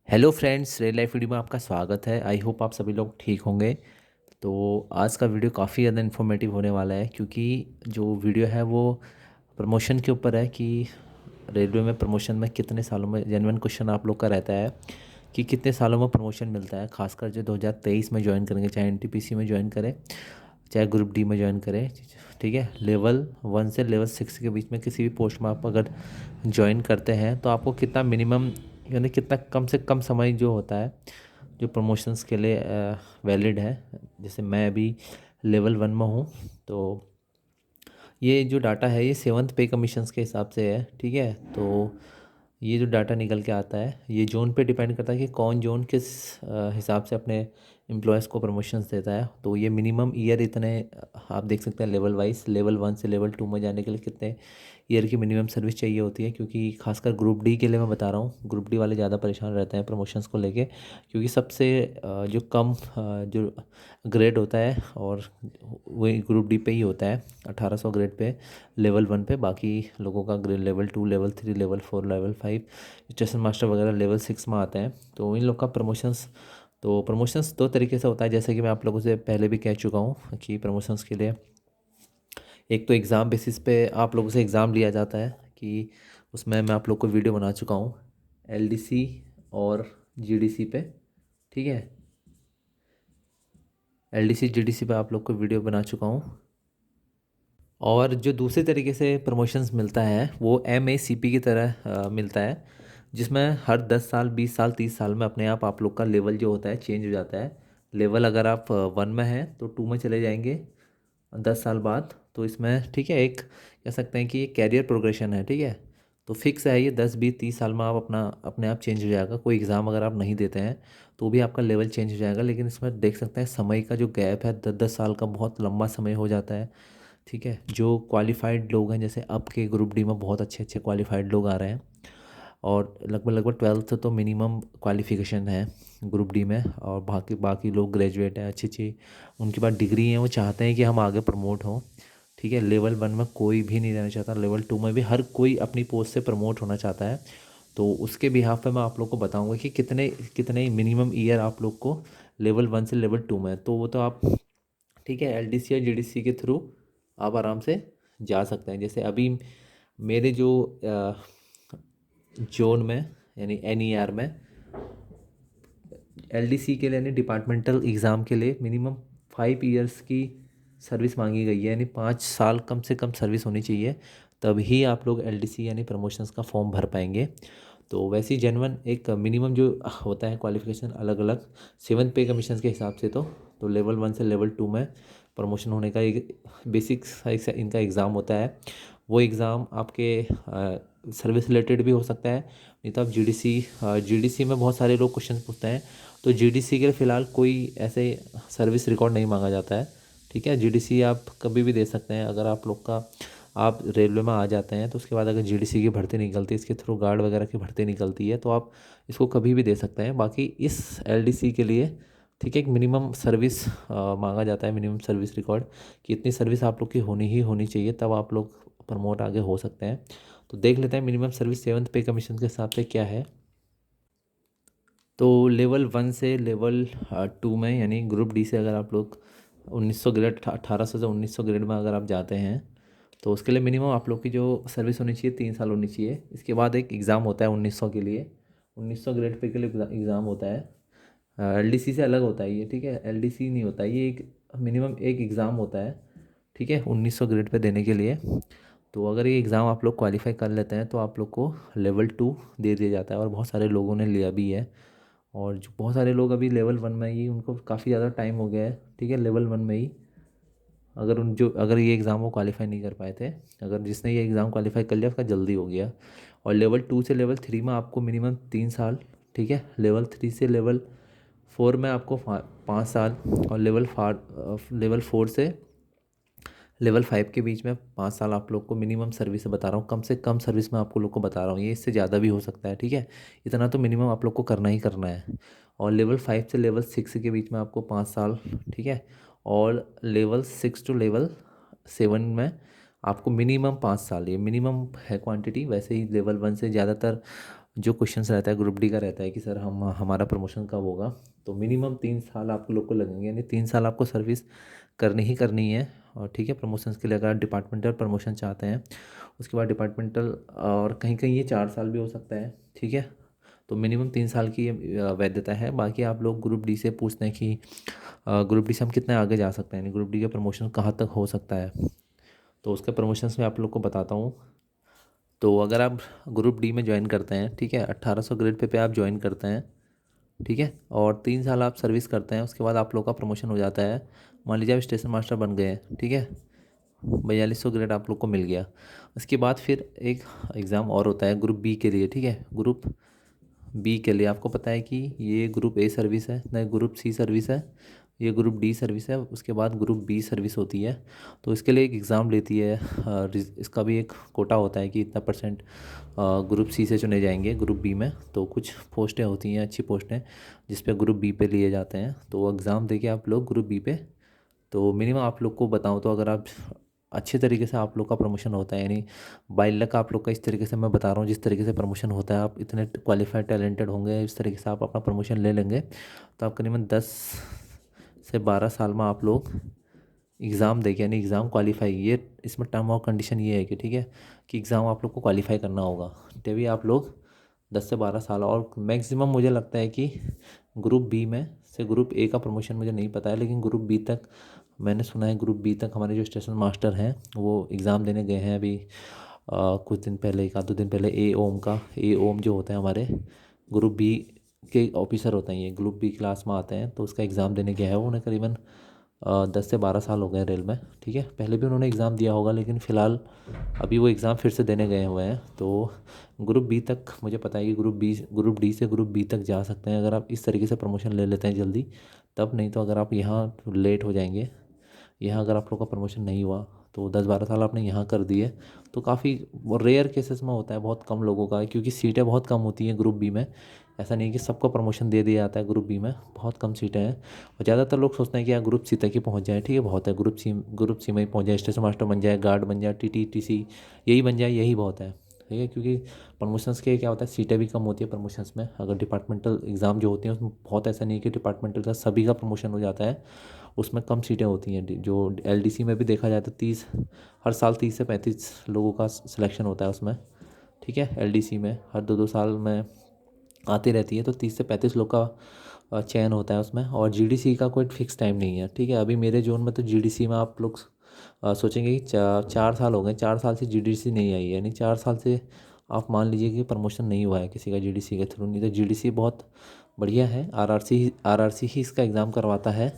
Hello friends, real life video में आपका स्वागत है। आई होप आप सभी लोग ठीक होंगे। तो आज का वीडियो काफ़ी ज़्यादा इन्फॉर्मेटिव होने वाला है, क्योंकि जो वीडियो है वो प्रमोशन के ऊपर है कि रेलवे में प्रमोशन में कितने सालों में, जेन्युइन क्वेश्चन आप लोग का रहता है कि कितने सालों में प्रमोशन मिलता है। खासकर जो 2023 में ज्वाइन करेंगे, चाहे एनटीपीसी में ज्वाइन करें, चाहे ग्रुप डी में ज्वाइन करें, ठीक है। लेवल 1 से लेवल 6 के बीच में किसी भी पोस्ट में आप अगर ज्वाइन करते हैं तो आपको कितना मिनिमम, यानी कितना कम से कम समय जो होता है जो प्रमोशंस के लिए वैलिड है। जैसे मैं अभी लेवल 1 में हूँ, तो ये जो डाटा है ये 7th पे कमीशंस के हिसाब से है, ठीक है। तो ये जो डाटा निकल के आता है ये जोन पे डिपेंड करता है कि कौन जोन किस हिसाब से अपने एम्प्लॉयज़ को प्रमोशंस देता है। तो ये मिनिमम ईयर इतने आप देख सकते हैं लेवल वाइज, लेवल 1 से लेवल 2 में जाने के लिए कितने ईयर की मिनिमम सर्विस चाहिए होती है। क्योंकि खासकर ग्रुप डी के लिए मैं बता रहा हूँ, ग्रुप डी वाले ज़्यादा परेशान रहते हैं प्रमोशंस को लेके, क्योंकि सबसे जो कम जो ग्रेड होता है और वही ग्रुप डी पे ही होता है, 1800 ग्रेड पे लेवल 1 पे। बाकी लोगों का grade level 2, level 3, level 4, level 5, station master वगैरह लेवल 6 में आते हैं। तो इन लोग का प्रमोशंस, तो प्रमोशंस दो तरीके से होता है, जैसे कि मैं आप लोगों से पहले भी कह चुका हूँ कि प्रमोशंस के लिए एक तो एग्ज़ाम बेसिस पे आप लोगों से एग्ज़ाम लिया जाता है, कि उसमें मैं आप लोग को वीडियो बना चुका हूँ एलडीसी और जीडीसी पे, ठीक है। एलडीसी जीडीसी पे आप लोग को वीडियो बना चुका हूँ। और जो दूसरे तरीके से प्रमोशंस मिलता है वो एमएसीपी की तरह मिलता है, जिसमें हर 10 साल, 20 साल, 30 साल में अपने आप लोग का लेवल जो होता है चेंज हो जाता है। लेवल अगर आप 1 में हैं तो 2 में चले जाएंगे 10 साल बाद। तो इसमें ठीक है, एक कह सकते हैं कि ये कैरियर प्रोग्रेशन है, ठीक है। तो फिक्स है ये 10, 20, 30 साल में आप अपना अपने आप चेंज हो जाएगा। कोई एग्ज़ाम अगर आप नहीं देते हैं तो भी आपका लेवल चेंज हो जाएगा। लेकिन इसमें देख सकते हैं समय का जो गैप है, 10 10 साल का बहुत लंबा समय हो जाता है, ठीक है। जो क्वालिफाइड लोग हैं, जैसे अब के ग्रुप डी में बहुत अच्छे अच्छे क्वालिफाइड लोग आ रहे हैं, और लगभग लगभग 12th तो मिनिमम क्वालिफिकेशन है ग्रुप डी में। और बाकी बाकी लोग ग्रेजुएट हैं, अच्छी अच्छी उनके पास डिग्री है, वो चाहते हैं कि हम आगे प्रमोट हों, ठीक है। लेवल 1 में कोई भी नहीं रहना चाहता, लेवल 2 में भी हर कोई अपनी पोस्ट से प्रमोट होना चाहता है। तो उसके बिहाफ पे मैं आप लोग को बताऊंगा कि कितने कितने मिनिमम ईयर आप लोग को लेवल 1 से लेवल 2 में, तो वो तो आप, ठीक है, एलडीसी या जीडीसी के थ्रू आप आराम से जा सकते हैं। जैसे अभी मेरे जो जोन में, यानी एनईआर में, एलडीसी के लिए यानी डिपार्टमेंटल एग्ज़ाम के लिए मिनिमम 5 ईयर्स की सर्विस मांगी गई है, यानी 5 साल कम से कम सर्विस होनी चाहिए, तभी आप लोग एलडीसी यानी प्रमोशंस का फॉर्म भर पाएंगे। तो वैसे ही जेनवन एक मिनिमम जो होता है क्वालिफिकेशन अलग अलग 7th पे कमीशन के हिसाब से, तो लेवल 1 से लेवल 2 में प्रमोशन होने का एक बेसिक इनका एग्ज़ाम होता है। वो एग्ज़ाम आपके सर्विस रिलेटेड भी हो सकता है, नहीं तो आप जीडीसी में बहुत सारे लोग क्वेश्चन पूछते हैं। तो जीडीसी के लिए फ़िलहाल कोई ऐसे सर्विस रिकॉर्ड नहीं मांगा जाता है, ठीक है। जीडीसी आप कभी भी दे सकते हैं। अगर आप लोग का आप रेलवे में आ जाते हैं तो उसके बाद अगर जीडीसी की भर्ती निकलती है, इसके थ्रू गार्ड वगैरह की भर्ती निकलती है, तो आप इसको कभी भी दे सकते हैं। बाकी इस एलडीसी के लिए, ठीक है, एक मिनिमम सर्विस मांगा जाता है, मिनिमम सर्विस रिकॉर्ड, कि इतनी सर्विस आप लोग की होनी ही होनी चाहिए, तब आप लोग प्रमोट आगे हो सकते हैं। तो देख लेते हैं मिनिमम सर्विस 7th पे कमीशन के हिसाब से क्या है। तो लेवल 1 से लेवल 2 में, यानी ग्रुप डी से अगर आप लोग 1900 ग्रेड, 1800 से 1900 ग्रेड में अगर आप जाते हैं, तो उसके लिए मिनिमम आप लोग की जो सर्विस होनी चाहिए 3 साल होनी चाहिए। इसके बाद एक एग्ज़ाम होता है 1900 के लिए, 1900 ग्रेड पे के लिए एग्ज़ाम होता है। एलडीसी से अलग होता है ये, ठीक है, एलडीसी नहीं होता ये, एक मिनिमम एक एग्ज़ाम होता है, ठीक है, 1900 ग्रेड पे देने के लिए। तो अगर ये एग्ज़ाम आप लोग क्वालिफाई कर लेते हैं तो आप लोग को लेवल 2 दे दिया जाता है, और बहुत सारे लोगों ने लिया भी है। और जो बहुत सारे लोग अभी लेवल 1 में ही, उनको काफ़ी ज़्यादा टाइम हो गया है, ठीक है, लेवल 1 में ही, अगर ये एग्ज़ाम वो क्वालिफाई नहीं कर पाए थे, अगर जिसने ये एग्ज़ाम क्वालिफाई कर लिया उसका जल्दी हो गया। और लेवल 2 से लेवल 3 में आपको मिनिमम 3 साल, ठीक है। लेवल 3 से लेवल 4 में आपको 5 साल, और लेवल 4 से लेवल 5 के बीच में 5 साल आप लोग को मिनिमम सर्विस बता रहा हूँ, कम से कम सर्विस में आपको लोग को बता रहा हूँ, ये इससे ज़्यादा भी हो सकता है, ठीक है। इतना तो मिनिमम आप लोग को करना ही करना है। और लेवल 5 से लेवल 6 के बीच में आपको 5 साल, ठीक है। और लेवल 6 टू लेवल 7 में आपको मिनिमम 5 साल, ये मिनिमम है क्वांटिटी। वैसे ही लेवल 1 से ज़्यादातर जो क्वेश्चंस रहता है ग्रुप डी का रहता है कि सर हमारा प्रमोशन कब होगा, तो मिनिमम 3 साल आप लोग को लगेंगे, यानी 3 साल आपको सर्विस करनी ही करनी है। और ठीक है, प्रमोशंस के लिए अगर आप डिपार्टमेंटल प्रमोशन चाहते हैं, उसके बाद डिपार्टमेंटल, और कहीं कहीं ये 4 साल भी हो सकता है। ठीक है, तो मिनिमम 3 साल की ये वैधता है। बाकी आप लोग ग्रुप डी से पूछते हैं कि ग्रुप डी से हम कितने आगे जा सकते हैं, यानी ग्रुप डी का प्रमोशन कहाँ तक हो सकता है। तो उसके प्रमोशंस में आप लोग को बताता हूँ। तो अगर आप ग्रुप डी में ज्वाइन करते हैं, ठीक है, 1800 ग्रेड पे आप ज्वाइन करते हैं, ठीक है, और 3 साल आप सर्विस करते हैं, उसके बाद आप लोग का प्रमोशन हो जाता है। मान लीजिए आप स्टेशन मास्टर बन गए हैं, ठीक है, 4200 ग्रेड आप लोग को मिल गया। उसके बाद फिर एक एग्ज़ाम और होता है ग्रुप बी के लिए, ठीक है। ग्रुप बी के लिए आपको पता है कि ये ग्रुप ए सर्विस है, नहीं ग्रुप सी सर्विस है, ये ग्रुप डी सर्विस है, उसके बाद ग्रुप बी सर्विस होती है। तो इसके लिए एक एग्ज़ाम लेती है, इसका भी एक कोटा होता है कि इतना परसेंट ग्रुप सी से चुने जाएंगे ग्रुप बी में। तो कुछ पोस्टें होती हैं, अच्छी पोस्टें, जिस पे ग्रुप बी पे लिए जाते हैं। तो वो एग्ज़ाम देके आप लोग ग्रुप बी पे, तो मिनिमम आप लोग को बताऊँ तो अगर आप अच्छे तरीके से आप लोग का प्रमोशन होता है, यानी बाई लक आप लोग का, इस तरीके से मैं बता रहा हूँ जिस तरीके से प्रमोशन होता है, आप इतने क्वालिफाइड टैलेंटेड होंगे, इस तरीके से आप अपना प्रमोशन ले लेंगे, तो आप करीबन 10 से 12 साल में आप लोग एग्ज़ाम देके, यानी एग्ज़ाम क्वालिफाई, ये इसमें टर्म और कंडीशन ये है कि ठीक है, कि एग्ज़ाम आप लोग को क्वालिफाई करना होगा, तभी आप लोग 10 से 12 साल। और मैक्सिमम मुझे लगता है कि ग्रुप बी में से ग्रुप ए का प्रमोशन मुझे नहीं पता है, लेकिन ग्रुप बी तक मैंने सुना है, ग्रुप बी तक हमारे जो स्टेशन मास्टर हैं वो एग्ज़ाम देने गए हैं अभी कुछ दिन पहले, 1 आध 2 दिन पहले। ए ओम जो होता है हमारे ग्रुप बी के ऑफिसर होते हैं, ये ग्रुप बी क्लास में आते हैं, तो उसका एग्ज़ाम देने गया है वो। उन्हें करीबन 10 से 12 साल हो गए रेल में, ठीक है। पहले भी उन्होंने एग्ज़ाम दिया होगा, लेकिन फ़िलहाल अभी वो एग्ज़ाम फिर से देने गए हुए हैं। तो ग्रुप बी तक मुझे पता है कि ग्रुप डी से ग्रुप बी तक जा सकते हैं, अगर आप इस तरीके से प्रमोशन ले लेते हैं जल्दी तब। नहीं तो अगर आप यहाँ लेट हो जाएंगे, यहाँ अगर आप लोग का प्रमोशन नहीं हुआ, तो 10 12 साल आपने यहाँ कर दिए, तो काफ़ी रेयर केसेस में होता है, बहुत कम लोगों का, क्योंकि सीटें बहुत कम होती हैं ग्रुप बी में। ऐसा नहीं है कि सबको प्रमोशन दे दिया जाता है, ग्रुप बी में बहुत कम सीटें हैं। और ज़्यादातर लोग सोचते हैं कि यार ग्रुप सी तक ही पहुँच जाए, ठीक है, बहुत है, ग्रुप सी में ही पहुँच जाए, स्टेशन मास्टर बन जाए, गार्ड बन जाए, टी सी यही बन जाए, यही बहुत है, ठीक है। क्योंकि प्रमोशंस के क्या होता है, सीटें भी कम होती है प्रमोशंस में। अगर डिपार्टमेंटल एग्ज़ाम जो होती हैं उसमें बहुत ऐसा नहीं है कि डिपार्टमेंटल का सभी का प्रमोशन हो जाता है, उसमें कम सीटें होती हैं। जो एलडीसी में भी देखा जाए तो 30, हर साल 30 से 35 लोगों का सिलेक्शन होता है उसमें, ठीक है। एलडीसी में हर 2 2 साल में आती रहती है, तो 30 से 35 लोग का चयन होता है उसमें। और जीडीसी का कोई फिक्स टाइम नहीं है, ठीक है। अभी मेरे जोन में तो जीडीसी में आप लोग सोचेंगे कि 4 साल हो गए, 4 साल से जीडीसी नहीं आई है, यानी 4 साल से आप मान लीजिए कि प्रमोशन नहीं हुआ है किसी का जीडीसी के थ्रू। नहीं तो जीडीसी बहुत बढ़िया है, आरआरसी ही इसका एग्ज़ाम करवाता है।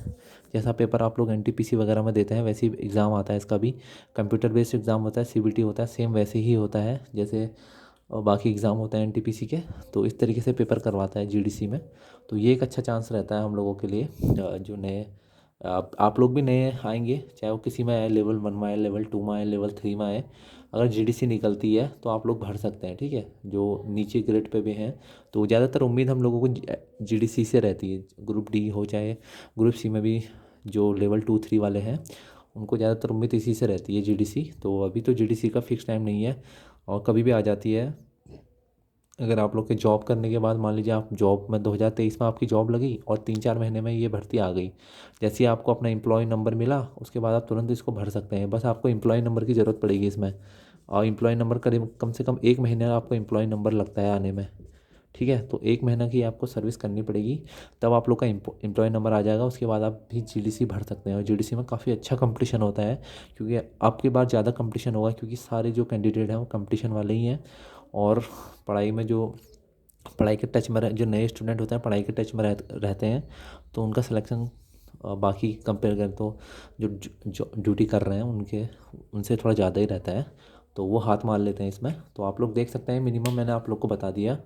जैसा पेपर आप लोग एनटीपीसी वगैरह में देते हैं वैसे ही एग्ज़ाम आता है इसका भी, कंप्यूटर बेस्ड एग्ज़ाम होता है, सीबीटी होता है, सेम वैसे ही होता है जैसे बाकी एग्ज़ाम होते हैं एनटीपीसी के। तो इस तरीके से पेपर करवाता है जीडीसी में। तो ये एक अच्छा चांस रहता है हम लोगों के लिए, जो नए, आप लोग भी नए आएंगे, चाहे वो किसी में आए, लेवल 1 में आए, लेवल 2 में आए, लेवल 3 में आए, अगर जीडीसी निकलती है तो आप लोग भर सकते हैं, ठीक है, जो नीचे ग्रेड पे भी हैं। तो ज़्यादातर उम्मीद हम लोगों को जीडीसी से रहती है, ग्रुप डी हो चाहे ग्रुप सी में भी, जो लेवल 2 3 वाले हैं उनको ज़्यादातर उम्मीद इसी से रहती है, जीडीसी। तो अभी तो जीडीसी का फिक्स टाइम नहीं है, और कभी भी आ जाती है। अगर आप लोग के जॉब करने के बाद मान लीजिए आप जॉब में 2023 में आपकी जॉब लगी और 3 4 महीने में ये भर्ती आ गई, जैसे ही आपको अपना एम्प्लॉय नंबर मिला उसके बाद आप तुरंत इसको भर सकते हैं। बस आपको एम्प्लॉय नंबर की ज़रूरत पड़ेगी इसमें, और एम्प्लॉय नंबर करीब कम से कम 1 महीने आपको एम्प्लॉय नंबर लगता है आने में, ठीक है। तो 1 महीना की आपको सर्विस करनी पड़ेगी, तब आप लोग का एम्प्लॉय नंबर आ जाएगा। उसके बाद आप भी जीडीसी भर सकते हैं, और जीडीसी में काफ़ी अच्छा कंपटीशन होता है, क्योंकि आपके बाद ज़्यादा कंपटीशन होगा, क्योंकि सारे जो कैंडिडेट हैं वो कंपटीशन वाले ही हैं। और पढ़ाई में जो पढ़ाई के टच में जो नए स्टूडेंट होते हैं पढ़ाई के टच में रहते हैं, तो उनका सिलेक्शन बाकी कंपेयर करें तो जो ड्यूटी कर रहे हैं उनके उनसे थोड़ा ज़्यादा ही रहता है, तो वो हाथ मार लेते हैं इसमें। तो आप लोग देख सकते हैं, मिनिमम मैंने आप लोग को बता दिया।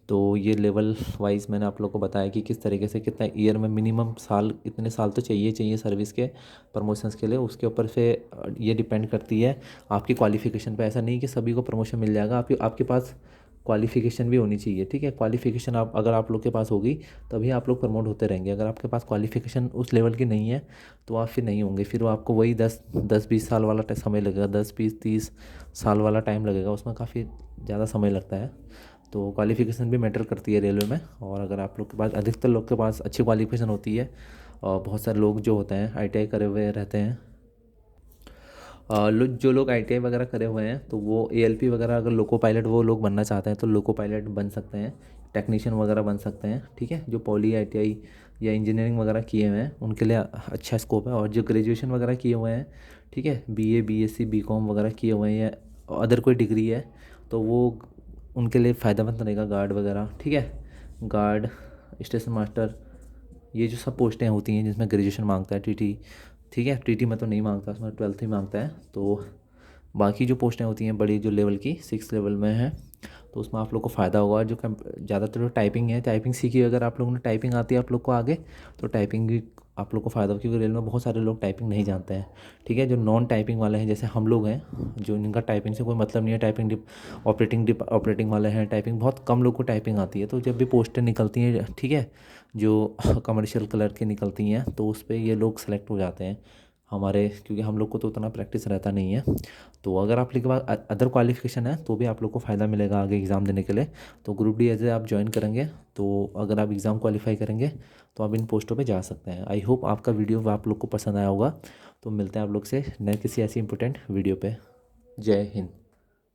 तो ये लेवल वाइज मैंने आप लोग को बताया कि किस तरीके से कितना ईयर में मिनिमम साल, इतने साल तो चाहिए चाहिए सर्विस के प्रमोशंस के लिए। उसके ऊपर से ये डिपेंड करती है आपकी क्वालिफ़िकेशन पे। ऐसा नहीं कि सभी को प्रमोशन मिल जाएगा, आपके पास क्वालिफ़िकेशन भी होनी चाहिए, ठीक है। क्वालिफ़िकेशन आप अगर आप लोग के पास होगी तभी आप लोग प्रमोट होते रहेंगे। अगर आपके पास क्वालिफ़िकेशन उस लेवल की नहीं है तो आप फिर नहीं होंगे, फिर वो आपको वही 10 10 20 साल वाला समय लगेगा, 10 20 30 साल वाला टाइम लगेगा, उसमें काफ़ी ज़्यादा समय लगता है। तो क्वालिफ़िकेशन भी मैटर करती है रेलवे में। और अगर आप लोग के पास, अधिकतर लोग के पास अच्छी क्वालिफ़िकेशन होती है, और बहुत सारे लोग जो होते हैं आईटीआई करे हुए रहते हैं, जो लोग आईटीआई वगैरह करे हुए हैं तो वो एएलपी वगैरह, अगर लोको पायलट वो लोग बनना चाहते हैं तो लोको पायलट बन सकते हैं, टेक्नीशियन वगैरह बन सकते हैं। ठीक है, जो पॉली आईटीआई या इंजीनियरिंग वगैरह किए हुए हैं उनके लिए अच्छा स्कोप है। और जो ग्रेजुएशन वगैरह किए हुए हैं, ठीक है, बीए बीएससी बीकॉम वगैरह किए हुए हैं या अदर कोई डिग्री है, तो वो उनके लिए फ़ायदेमंद रहेगा गार्ड वगैरह। ठीक है, गार्ड, स्टेशन मास्टर, ये जो सब पोस्टें होती हैं जिसमें ग्रेजुएशन मांगता है टीटी। ठीक है, टीटी में तो नहीं मांगता, उसमें 12th ही मांगता है। तो बाकी जो पोस्टें होती हैं बड़ी, जो लेवल की 6 लेवल में है, तो उसमें आप लोग को फ़ायदा होगा। जो ज़्यादातर जो टाइपिंग है, टाइपिंग सीखी, अगर आप लोगों ने टाइपिंग आती है आप लोग को आगे, तो टाइपिंग भी आप लोग को फ़ायदा होगा, क्योंकि रेल में बहुत सारे लोग टाइपिंग नहीं जानते हैं। ठीक है, जो नॉन टाइपिंग वाले हैं जैसे हम लोग हैं, जो जिनका टाइपिंग से कोई मतलब नहीं है, टाइपिंग ऑपरेटिंग वाले हैं, टाइपिंग बहुत कम लोग को टाइपिंग आती है। तो जब भी पोस्टें निकलती हैं, ठीक है, जो कमर्शियल कलर की निकलती हैं, तो उस पर ये लोग सेलेक्ट हो जाते हैं हमारे, क्योंकि हम लोग को तो उतना प्रैक्टिस रहता नहीं है। तो अगर आप लोग के पास अदर क्वालिफिकेशन है तो भी आप लोग को फ़ायदा मिलेगा आगे एग्ज़ाम देने के लिए। तो ग्रुप डी एज आप ज्वाइन करेंगे, तो अगर आप एग्ज़ाम क्वालिफाई करेंगे तो आप इन पोस्टों पे जा सकते हैं। आई होप आपका वीडियो आप लोग को पसंद आया होगा। तो मिलते हैं आप लोग से नए किसी ऐसी इंपॉर्टेंट वीडियो पे। जय हिंद।